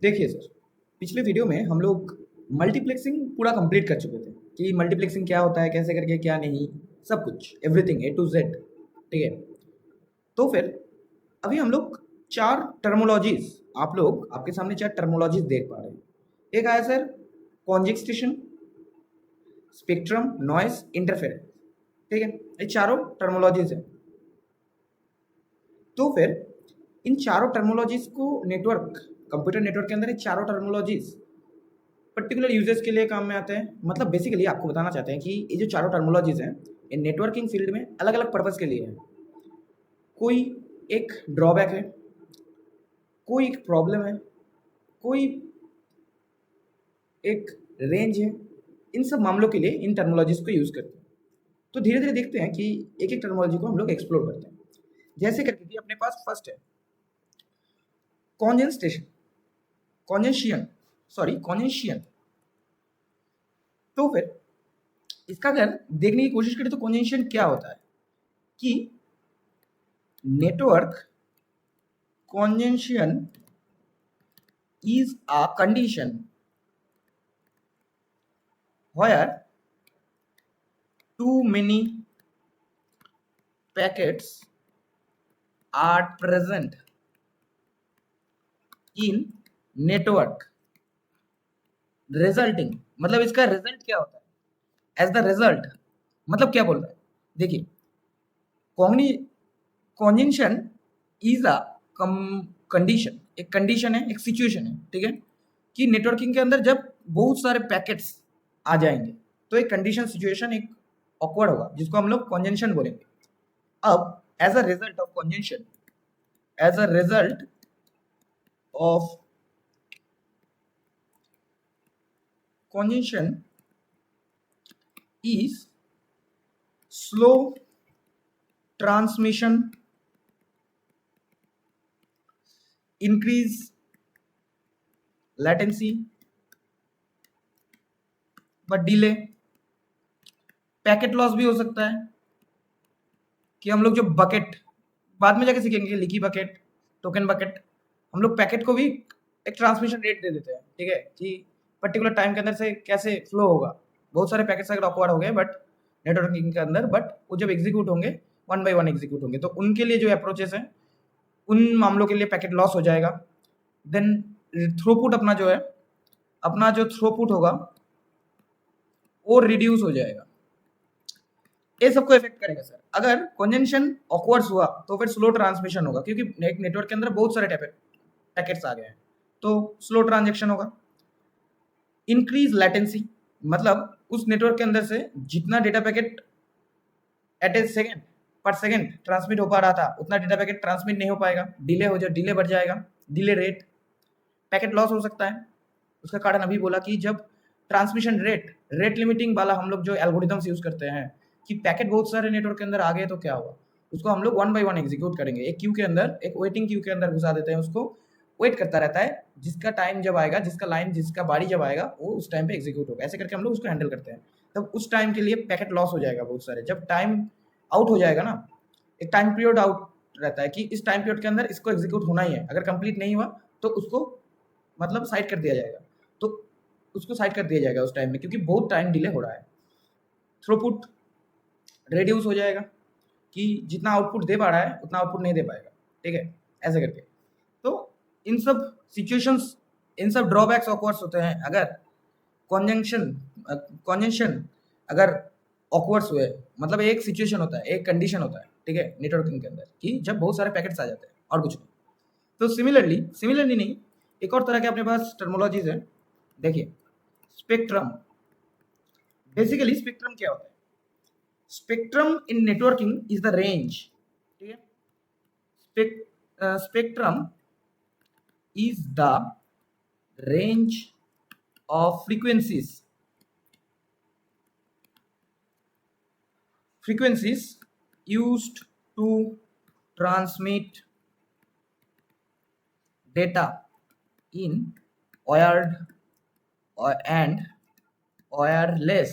देखिए सर, पिछले वीडियो में हम लोग मल्टीप्लेक्सिंग पूरा कंप्लीट कर चुके थे कि मल्टीप्लेक्सिंग क्या होता है, कैसे करके, क्या नहीं, सब कुछ, एवरीथिंग ए टू जेड। ठीक है। तो फिर अभी हम लोग चार टर्मोलॉजीज, आप लोग आपके सामने चार टर्मोलॉजीज देख पा रहे हैं। एक आया सर कॉन्जेक्स्टेशन, स्पेक्ट्रम, नॉइस, इंटरफेरेंस। ठीक है, ये चारों टर्मोलॉजीज है। तो फिर इन चारों टर्मोलॉजीज को नेटवर्क, कंप्यूटर नेटवर्क के अंदर ये चारों टर्मोलॉजीज पर्टिकुलर यूजेस के लिए काम में आते हैं। मतलब बेसिकली आपको बताना चाहते हैं कि ये जो चारों टर्मोलॉजीज हैं ये नेटवर्किंग फील्ड में अलग अलग पर्पज़ के लिए है। कोई एक ड्रॉबैक है, कोई एक प्रॉब्लम है, कोई एक रेंज है। इन सब मामलों के लिए इन टर्मोलॉजीज को यूज़ करते हैं। तो धीरे धीरे देखते हैं कि एक एक टर्मोलॉजी को हम लोग एक्सप्लोर करते हैं। जैसे करके कि अपने पास फर्स्ट है कॉन्जेंस्टेशन, कॉन्जेंशियन, सॉरी कॉन्जेंशियन। तो फिर इसका अगर देखने की कोशिश करें तो कॉन्जेंशियन क्या होता है कि network conjunction is a condition where too many packets are present in network resulting, मतलब इसका रिजल्ट क्या होता है एज द रिजल्ट, मतलब क्या बोल रहा है। देखिए कॉन्जेंशन इज अ कंडीशन, एक कंडीशन है, एक सिचुएशन है। ठीक है, कि नेटवर्किंग के अंदर जब बहुत सारे पैकेट्स आ जाएंगे तो एक कंडीशन सिचुएशन एक ऑकवर्ड होगा जिसको हम लोग कॉन्जेंशन बोलेंगे। अब as a result of congestion, as a result of conjunction is slow transmission, increase latency but delay, packet loss भी हो सकता है कि हम लोग जो बकेट बाद में जाके सीखेंगे, लीकी बकेट, टोकन बकेट, हम लोग पैकेट को भी एक ट्रांसमिशन रेट दे देते हैं। ठीक है, कि पर्टिकुलर टाइम के अंदर से कैसे फ्लो होगा। बहुत सारे पैकेट्स अगर ऑकवर्ड हो गए बट नेटवर्किंग के अंदर, बट वो जब एग्जीक्यूट होंगे वन बाय वन एग्जीक्यूट होंगे, तो उनके लिए जो अप्रोचेस हैं उन मामलों के लिए पैकेट लॉस हो जाएगा। देन थ्रूपुट, अपना जो है, अपना जो थ्रूपुट होगा वो रिड्यूस हो जाएगा। ये सबको इफेक्ट करेगा सर। अगर कॉन्जेंशन ऑकवर्ड्स हुआ तो फिर स्लो ट्रांसमिशन होगा, क्योंकि एक नेटवर्क के अंदर बहुत सारे पैकेट्स आ गए हैं तो स्लो ट्रांजेक्शन होगा। इंक्रीज लेटेंसी, मतलब उस नेटवर्क के अंदर से जितना डेटा पैकेट एट ए सेकेंड पर सेकेंड ट्रांसमिट हो पा रहा था उतना डेटा पैकेट ट्रांसमिट नहीं हो पाएगा, डिले हो जाए, डिले बढ़ जाएगा, डिले रेट, पैकेट लॉस हो सकता है। उसका कारण अभी बोला कि जब ट्रांसमिशन रेट लिमिटिंग वाला हम लोग जो एल्गोरिथम्स यूज करते हैं कि पैकेट बहुत सारे नेटवर्क के अंदर आ गए तो क्या हुआ, उसको हम लोग वन बाय वन एग्जीक्यूट करेंगे। एक क्यू के अंदर, एक वेटिंग क्यू के अंदर घुसा देते हैं, उसको वेट करता रहता है, जिसका टाइम जब आएगा, जिसका लाइन, जिसका बारी जब आएगा वो उस टाइम पे एग्जीक्यूट होगा। ऐसे करके हम लोग उसको हैंडल करते हैं। तब उस टाइम के लिए पैकेट लॉस हो जाएगा बहुत सारे। जब टाइम आउट हो जाएगा ना, एक टाइम पीरियड आउट रहता है कि इस टाइम पीरियड के अंदर इसको एग्जीक्यूट होना ही है, अगर कंप्लीट नहीं हुआ तो उसको मतलब साइड कर दिया जाएगा। तो उसको साइड कर दिया जाएगा उस टाइम में, क्योंकि बहुत टाइम डिले हो रहा है। थ्रूपुट रिड्यूस हो जाएगा कि जितना आउटपुट दे पा रहा है उतना आउटपुट नहीं दे पाएगा। ठीक है, ऐसे करके। तो इन सब सिचुएशंस, इन सब ड्रॉबैक्स ऑकवर्ड्स होते हैं अगर कॉन्जेंशन अगर ऑकवर्ड्स हुए। मतलब एक सिचुएशन होता है, एक कंडीशन होता है, ठीक है, नेटवर्किंग के अंदर, कि जब बहुत सारे पैकेट्स आ जाते हैं और कुछ नहीं। तो सिमिलरली नहीं, एक और तरह के अपने पास टर्मोलॉजीज है। देखिए स्पेक्ट्रम, बेसिकली स्पेक्ट्रम क्या होता है। Spectrum in networking is the range. ठीक है, spectrum is the range of frequencies used to transmit data in wired and wireless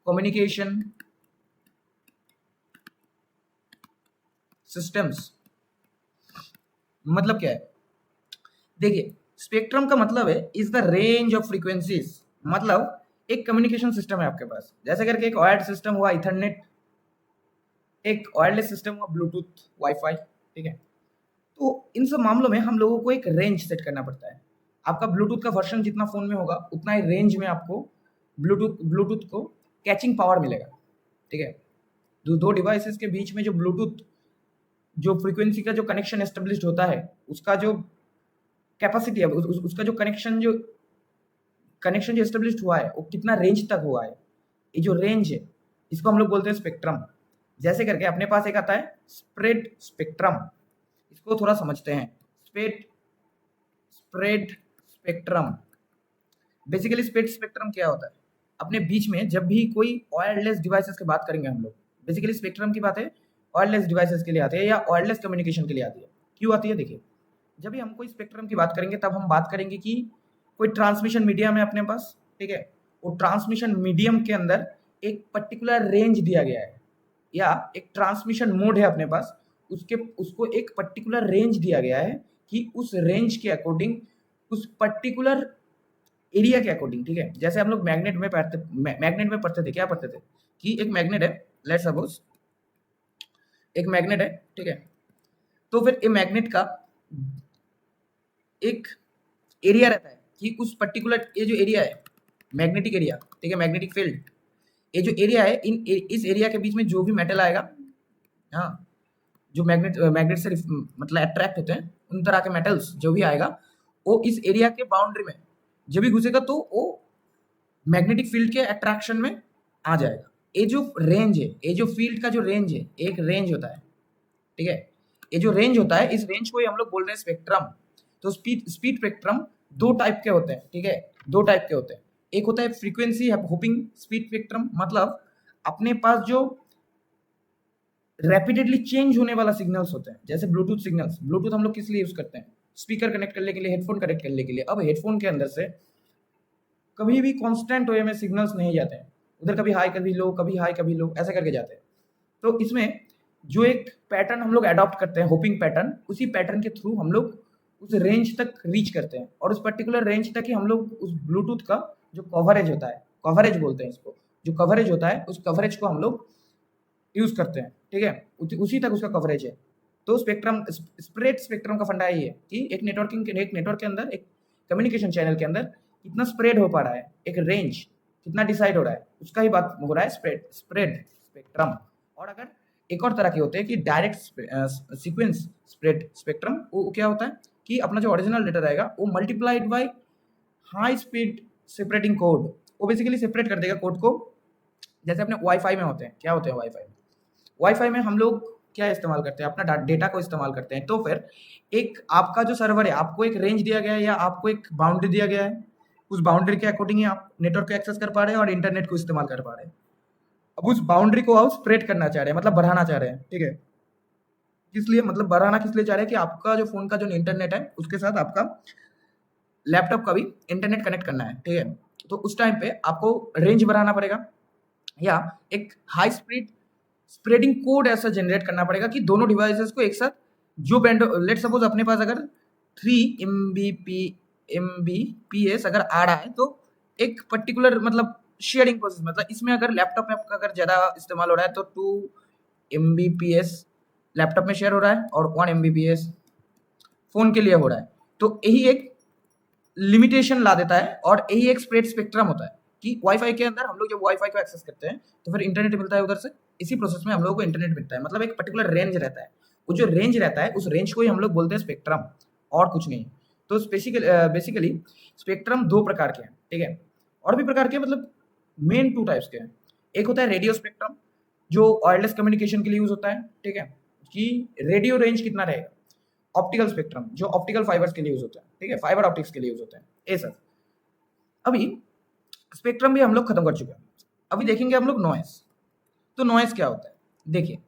communication systems। मतलब क्या है, देखिए स्पेक्ट्रम का मतलब है is the range of frequencies, मतलब एक कम्युनिकेशन सिस्टम है आपके पास, जैसे करके एक वायर्ड सिस्टम हुआ इथरनेट, एक वायरलेस सिस्टम हुआ ब्लूटूथ वाईफाई, ठीक है। तो इन सब मामलों में हम लोगों को एक रेंज सेट करना पड़ता है। आपका ब्लूटूथ का वर्जन जितना फोन में होगा उतना ही रेंज में आपको ब्लूटूथ को कैचिंग पावर मिलेगा, ठीक है। दो डिवाइसेस के बीच में जो ब्लूटूथ जो फ्रीक्वेंसी का जो कनेक्शन एस्टेब्लिश्ड होता है, उसका जो कैपेसिटी है, उसका जो कनेक्शन जो एस्टेब्लिश्ड हुआ है वो कितना रेंज तक हुआ है, ये जो रेंज है इसको हम लोग बोलते हैं स्पेक्ट्रम। जैसे करके अपने पास एक आता है स्प्रेड स्पेक्ट्रम, इसको थोड़ा समझते हैं। Spread spectrum, basically spread spectrum क्या होता है? अपने बीच में जब भी कोई वायरलेस डिवाइसेस की बात करेंगे हम लोग, बेसिकली स्पेक्ट्रम की बात है वायरलेस डिवाइसेस के लिए आती है या वायरलेस कम्युनिकेशन के लिए आती है। क्यों आती है? देखिए, जब भी हम कोई स्पेक्ट्रम की बात करेंगे तब हम बात करेंगे कि कोई ट्रांसमिशन मीडियम है अपने पास, ठीक है। वो ट्रांसमिशन मीडियम के अंदर एक पर्टिकुलर रेंज दिया गया है या एक ट्रांसमिशन मोड है अपने पास, उसको एक पर्टिकुलर रेंज दिया गया है कि उस रेंज के अकॉर्डिंग, उस पर्टिकुलर एरिया के अकॉर्डिंग, ठीक है। जैसे हम लोग मैग्नेट में पढ़ते थे, क्या पढ़ते थे कि एक मैग्नेट है, लेट्स सपोज एक मैग्नेट है, ठीक है। तो फिर ये मैग्नेट का एक एरिया रहता है कि उस पर्टिकुलर, ये जो एरिया है मैग्नेटिक एरिया, ठीक है, मैग्नेटिक फील्ड, ये जो एरिया है इस एरिया के बीच में जो भी मेटल आएगा, हाँ, जो मैग्नेट से मतलब अट्रैक्ट होते हैं, उन तरह के मेटल्स जो भी आएगा वो इस एरिया के बाउंड्री में जब भी घुसेगा तो वो मैग्नेटिक फील्ड के अट्रैक्शन में आ जाएगा। ये जो रेंज है, ये जो फील्ड का जो रेंज है, एक रेंज होता है, ठीक है। ये जो रेंज होता है, इस रेंज को ही हम लोग बोल रहे हैं स्पेक्ट्रम। तो स्पीड स्पेक्ट्रम दो टाइप के होते हैं, ठीक है, दो टाइप के होते हैं। एक होता है फ्रीक्वेंसी होपिंग स्पीड स्पेक्ट्रम, मतलब अपने पास जो रैपिडली चेंज होने वाला सिग्नल्स होते हैं, जैसे ब्लूटूथ सिग्नल्स। ब्लूटूथ हम लोग किस लिए यूज करते हैं? स्पीकर कनेक्ट करने के लिए, हेडफोन कनेक्ट करने के लिए। अब हेडफोन के अंदर से कभी भी कांस्टेंट वे में सिग्नल्स नहीं जाते हैं, उधर कभी हाई कभी लो, कभी हाई कभी लो, ऐसे करके जाते हैं। तो इसमें जो एक पैटर्न हम लोग अडॉप्ट करते हैं, होपिंग पैटर्न, उसी पैटर्न के थ्रू हम लोग उस रेंज तक रीच करते हैं और उस पर्टिकुलर रेंज तक ही हम लोग उस ब्लूटूथ का जो कवरेज होता है, कवरेज बोलते हैं इसको, जो कवरेज होता है उस कवरेज को हम लोग यूज करते हैं, ठीक है। उसी तक उसका कवरेज है। तो स्पेक्ट्रम, स्प्रेड स्पेक्ट्रम का फंडा यही है कि एक नेटवर्क के अंदर, एक कम्युनिकेशन चैनल के अंदर कितना स्प्रेड हो पा रहा है, एक रेंज कितना डिसाइड हो रहा है, उसका ही बात हो रहा है स्प्रेड स्पेक्ट्रम। और अगर एक और तरह के होते हैं कि डायरेक्ट सीक्वेंस स्प्रेड स्पेक्ट्रम, वो क्या होता है कि अपना जो ओरिजिनल डेटा रहेगा वो multiplied by high speed separating code, वो बेसिकली सेपरेट कर देगा कोड को। जैसे अपने वाईफाई में होते हैं, क्या होते हैं वाईफाई में हम लोग क्या इस्तेमाल करते हैं? अपना डेटा को इस्तेमाल करते हैं। तो फिर एक आपका जो सर्वर है, आपको एक रेंज दिया गया है या आपको एक बाउंड्री दिया गया है, उस बाउंड्री के अकॉर्डिंग ही आप नेटवर्क को एक्सेस कर पा रहे हैं और इंटरनेट को इस्तेमाल कर पा रहे हैं। अब उस बाउंड्री को आप स्प्रेड करना चाह रहे हैं, मतलब बढ़ाना चाह रहे हैं, ठीक है। किस लिए, मतलब बढ़ाना किस लिए चाह रहे हैं कि आपका जो फोन का जो इंटरनेट है उसके साथ आपका लैपटॉप का भी इंटरनेट कनेक्ट करना है, ठीक है। तो उस टाइम पे आपको रेंज बढ़ाना पड़ेगा या एक हाई स्पीड स्प्रेडिंग कोड ऐसा जनरेट करना पड़ेगा कि दोनों डिवाइसेस को एक साथ, जो बैंड, लेट सपोज अपने पास अगर 3 MBPS अगर आ रहा है तो एक पर्टिकुलर मतलब शेयरिंग प्रोसेस, मतलब इसमें अगर लैपटॉप में आपका अगर ज़्यादा इस्तेमाल हो रहा है तो 2 MBPS लैपटॉप में शेयर हो रहा है और 1 MBPS फ़ोन के लिए हो रहा है। तो यही एक लिमिटेशन ला देता है और यही एक स्प्रेड स्पेक्ट्रम होता है कि वाईफाई के अंदर हम लोग जब वाईफाई को एक्सेस करते हैं तो फिर इंटरनेट मिलता है उधर से, इसी प्रोसेस में हम लोग को इंटरनेट मिलता है। मतलब एक पर्टिकुलर रेंज रहता है, वो जो रेंज रहता है उस रेंज को ही हम लोग बोलते हैं स्पेक्ट्रम, और कुछ नहीं। तो बेसिकली स्पेक्ट्रम दो प्रकार के हैं, ठीक है। और भी प्रकार के, मतलब मेन 2 टाइप्स के हैं। एक होता है रेडियो स्पेक्ट्रम, जो वायरलेस कम्युनिकेशन के लिए यूज होता है, ठीक है, कि रेडियो रेंज कितना रहेगा। ऑप्टिकल स्पेक्ट्रम, जो ऑप्टिकल फाइबर्स के लिए यूज होता है, ठीक है, फाइबर ऑप्टिक्स के लिए यूज होता है, ये सब। अभी स्पेक्ट्रम भी हम लोग खत्म कर चुके हैं, अभी देखेंगे हम लोग नॉइस। तो नॉइस क्या होता है? देखिए,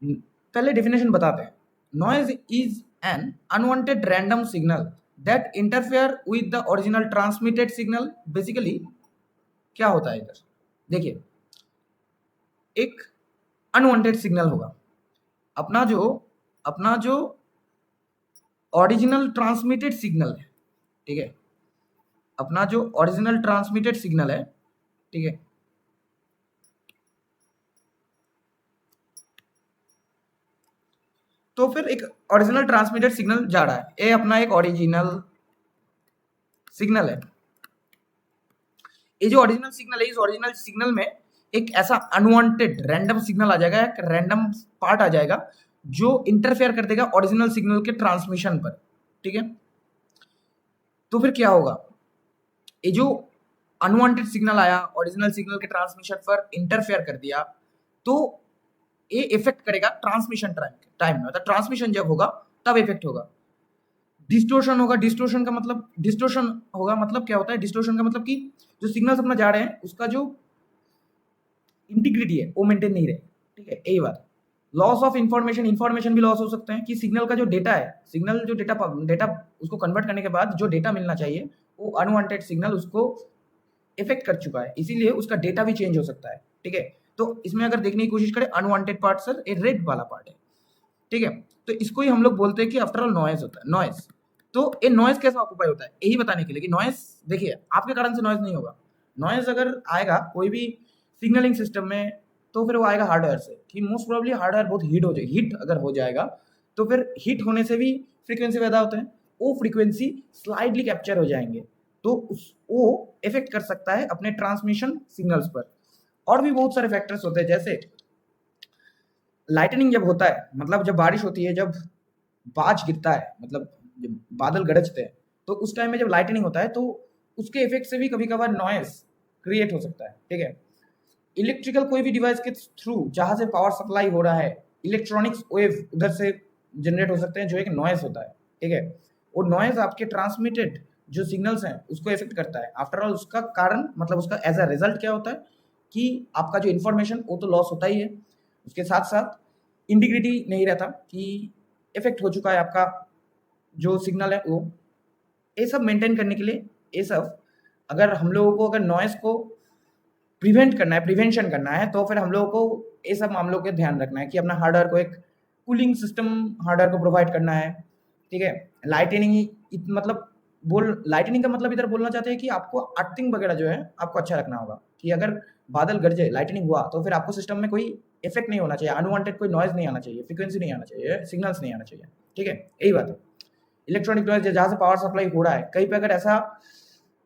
पहले डेफिनेशन बताते हैं। Noise is an unwanted random signal that interfere with the original transmitted signal. Basically क्या होता है इधर? देखिए, एक अनवांटेड सिग्नल होगा, अपना जो ओरिजिनल ट्रांसमिटेड सिग्नल है, ठीक है, अपना जो ओरिजिनल ट्रांसमिटेड सिग्नल है, ठीक है, तो फिर एक ओरिजिनल ट्रांसमिटेड सिग्नल जा रहा है, ये अपना एक ओरिजिनल सिग्नल है। ये जो ओरिजिनल सिग्नल है, इस ओरिजिनल सिग्नल में एक ऐसा अनवांटेड रैंडम सिग्नल आ जाएगा, एक रैंडम पार्ट आ जाएगा जो इंटरफेयर कर देगा ओरिजिनल सिग्नल के ट्रांसमिशन पर, ठीक है। तो फिर क्या होगा, ये जो अनवांटेड सिग्नल आया ओरिजिनल सिग्नल के ट्रांसमिशन पर इंटरफेयर कर दिया, तो ये इफेक्ट करेगा ट्रांसमिशन टाइम में, मतलब ट्रांसमिशन जब होगा तब इफेक्ट होगा। डिस्टोर्शन होगा, डिस्टोर्शन का मतलब, डिस्टोर्शन होगा मतलब क्या होता है, डिस्टोर्शन का मतलब कि जो सिग्नल्स अपना जा रहे हैं उसका जो इंटीग्रिटी है वो मेंटेन नहीं रहे, ठीक है, यही बात। लॉस ऑफ इंफॉर्मेशन, इंफॉर्मेशन भी लॉस हो सकते हैं कि सिग्नल का जो डेटा है, सिग्नल जो डेटा उसको कन्वर्ट करने के बाद जो डेटा मिलना चाहिए वो अनवांटेड सिग्नल उसको इफेक्ट कर चुका है, इसीलिए उसका डेटा भी चेंज हो सकता है, ठीक है। तो इसमें अगर देखने की कोशिश करें अनवांटेड पार्ट सर ये रेड वाला पार्ट है, ठीक है। तो इसको ही हम लोग बोलते हैं कि आफ्टर ऑल नॉइज होता है, नॉइज। तो ये नॉइज कैसे ऑक्यूपाई होता है, यही बताने के लिए कि नॉइज, देखिए आपके कारण से नॉइज नहीं होगा। नॉइज अगर आएगा कोई भी सिग्नलिंग सिस्टम में तो फिर वो आएगा हार्डवेयर से, कि मोस्ट प्रोबेबली हार्डवेयर बहुत हीट हो जाए, हीट अगर हो जाएगा तो फिर हीट होने से भी फ्रीक्वेंसी पैदा होते हैं, वो फ्रीक्वेंसी स्लाइडली कैप्चर हो जाएंगे, तो वो इफेक्ट कर सकता है अपने ट्रांसमिशन सिग्नल्स पर। और भी बहुत सारे फैक्टर्स होते हैं, जैसे लाइटनिंग जब होता है, मतलब जब बारिश होती है, जब बाज गिरता है, मतलब जब बादल गरजते हैं, तो उस टाइम में जब लाइटनिंग होता है तो उसके इफेक्ट से भी कभी कभार नॉइस क्रिएट हो सकता है, ठीक है। इलेक्ट्रिकल कोई भी डिवाइस के थ्रू जहां से पावर सप्लाई हो रहा है, इलेक्ट्रॉनिक्स वेव उधर से जनरेट हो सकते हैं जो एक नॉइस होता है, ठीक है। वो नॉइस आपके ट्रांसमिटेड जो सिग्नल्स हैं उसको इफेक्ट करता है। आफ्टर ऑल उसका कारण, मतलब उसका एज अ रिजल्ट क्या होता है कि आपका जो इन्फॉर्मेशन वो तो लॉस होता ही है, उसके साथ साथ इंटीग्रिटी नहीं रहता, कि इफेक्ट हो चुका है आपका जो सिग्नल है वो। ये सब मेंटेन करने के लिए, ये सब अगर हम लोगों को अगर नॉइस को प्रिवेंट करना है, प्रिवेंशन करना है, तो फिर हम लोगों को ये सब मामलों के ध्यान रखना है कि अपना हार्डवेयर को एक कूलिंग सिस्टम हार्डवेयर को प्रोवाइड करना है, ठीक है। लाइटनिंग मतलब लाइटनिंग का मतलब इधर बोलना चाहते हैं कि आपको अर्थिंग वगैरह जो है आपको अच्छा रखना होगा, कि अगर बादल गरजे लाइटनिंग हुआ तो फिर आपको सिस्टम में कोई इफेक्ट नहीं होना चाहिए, अनवांटेड कोई नॉइज नहीं आना चाहिए, फ्रीक्वेंसी नहीं आना चाहिए, सिग्नल्स नहीं आना चाहिए, ठीक है, यही बात है। इलेक्ट्रॉनिक नॉइज जहाँ से पावर सप्लाई हो रहा है, कहीं पे अगर ऐसा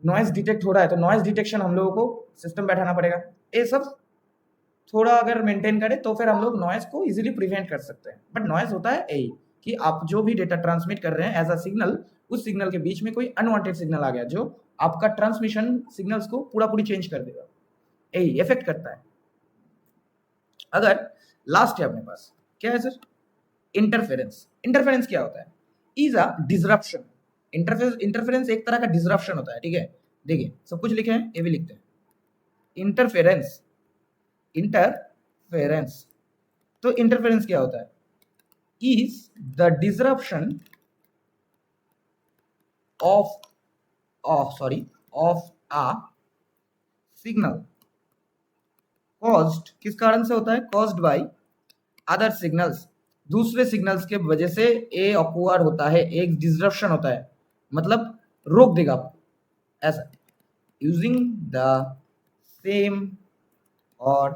नॉइज डिटेक्ट हो रहा है तो नॉइज डिटेक्शन हम लोगों को सिस्टम बैठाना पड़ेगा। ये सब थोड़ा अगर मेंटेन करें तो फिर हम लोग नॉइज को इजीली प्रिवेंट कर सकते हैं। बट नॉइज होता है यही कि आप जो भी डेटा ट्रांसमिट कर रहे हैं एज अ सिग्नल, उस सिग्नल के बीच में कोई अनवांटेड सिग्नल आ गया जो आपका ट्रांसमिशन सिग्नल्स को पूरा पूरी चेंज कर देगा, यही इफेक्ट करता है। अगर लास्ट है अपने पास, क्या है सर, इंटरफेरेंस। इंटरफेरेंस क्या होता है, इज अ डिसरप्शन। इंटरफेरेंस एक तरह का डिसरप्शन होता है, ठीक है। देखिए सब कुछ लिखे हैं, ये भी लिखते हैं। इंटरफेरेंस, इंटरफेरेंस, तो इंटरफेरेंस क्या होता है, is the disruption of of a signal caused, किस कारण से होता है, कॉज्ड बाय अदर सिग्नल्स, दूसरे सिग्नल्स के वजह से ए ऑक्वार होता है, एक डिसरप्शन होता है, मतलब रोक देगा आपको, ऐसा। यूजिंग द सेम और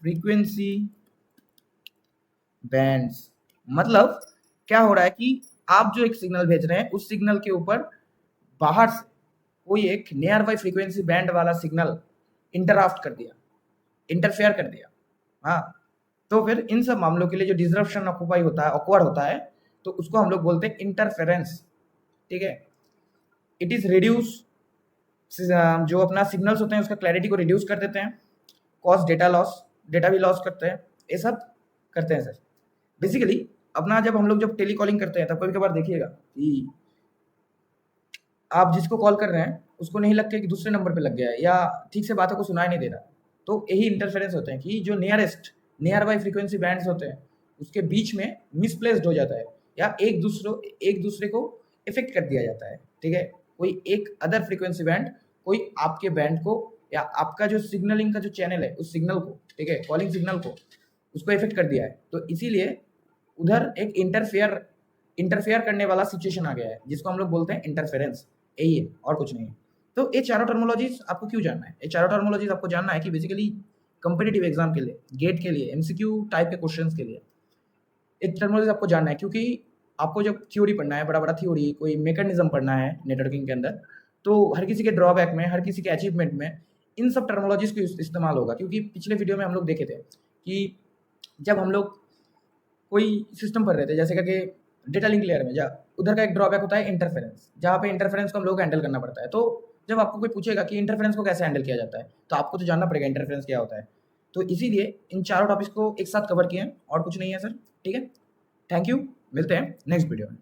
फ्रीक्वेंसी बैंड्स, मतलब क्या हो रहा है कि आप जो एक सिग्नल भेज रहे हैं उस सिग्नल के ऊपर बाहर से कोई एक नियर बाई फ्रीक्वेंसी बैंड वाला सिग्नल इंटराप्ट कर दिया, इंटरफेयर कर दिया, हाँ। तो फिर इन सब मामलों के लिए जो डिसरप्शन ऑक्यूपाई होता है, ऑकवर्ड होता है, तो उसको हम लोग बोलते हैं इंटरफेरेंस, ठीक है। इट इज रिड्यूस, जो अपना सिग्नल्स होते हैं उसका क्लैरिटी को रिड्यूस कर देते हैं, कॉज डेटा लॉस, डेटा भी लॉस करते हैं, ये सब करते हैं सर। बेसिकली अपना जब हम लोग जब टेलीकॉलिंग करते हैं तब कभी कभार देखिएगा कि आप जिसको कॉल कर रहे हैं उसको नहीं लगता कि दूसरे नंबर पे लग गया है, या ठीक से बातों को सुनाई नहीं दे रहा, तो यही इंटरफेरेंस होते हैं कि जो नियर बाई फ्रीक्वेंसी बैंड्स होते हैं उसके बीच में मिसप्लेस्ड हो जाता है, या एक दूसरे को इफेक्ट कर दिया जाता है, ठीक है। कोई एक अदर फ्रीक्वेंसी बैंड कोई आपके बैंड को या आपका जो सिग्नलिंग का जो चैनल है उस सिग्नल को, ठीक है, कॉलिंग सिग्नल को, उसको इफेक्ट कर दिया है, तो इसीलिए उधर एक इंटरफेयर करने वाला सिचुएशन आ गया है जिसको हम लोग बोलते हैं इंटरफेरेंस, यही है और कुछ नहीं है। तो ये चारों टर्मोलॉजीज आपको क्यों जानना है? ये चारों टर्मोलॉजीज आपको जानना है कि बेसिकली कंपिटिटिव एग्जाम के लिए, गेट के लिए, एमसीक्यू टाइप के क्वेश्चंस के लिए ये टर्मोलॉजीज आपको जानना है, क्योंकि आपको जब थ्योरी पढ़ना है, बड़ा बड़ा थ्योरी, कोई मैकेनिज्म पढ़ना है नेटवर्किंग के अंदर, तो हर किसी के ड्रॉबैक में, हर किसी के अचीवमेंट में इन सब टर्मोलॉजीज को इस्तेमाल होगा। क्योंकि पिछले वीडियो में हम लोग देखे थे कि जब हम लोग कोई सिस्टम पढ़ रहे थे, जैसे कि डेटा लिंक लेयर में, जा उधर का एक ड्रॉबैक होता है इंटरफेरेंस, जहाँ पे इंटरफेरेंस को हम लोग हैंडल करना पड़ता है। तो जब आपको कोई पूछेगा कि इंटरफेरेंस को कैसे हैंडल किया जाता है, तो आपको तो जानना पड़ेगा इंटरफेरेंस क्या होता है। तो इसीलिए इन चारों टॉपिक्स को एक साथ कवर किए हैं और कुछ नहीं है सर। ठीक है, थैंक यू, मिलते हैं नेक्स्ट वीडियो में।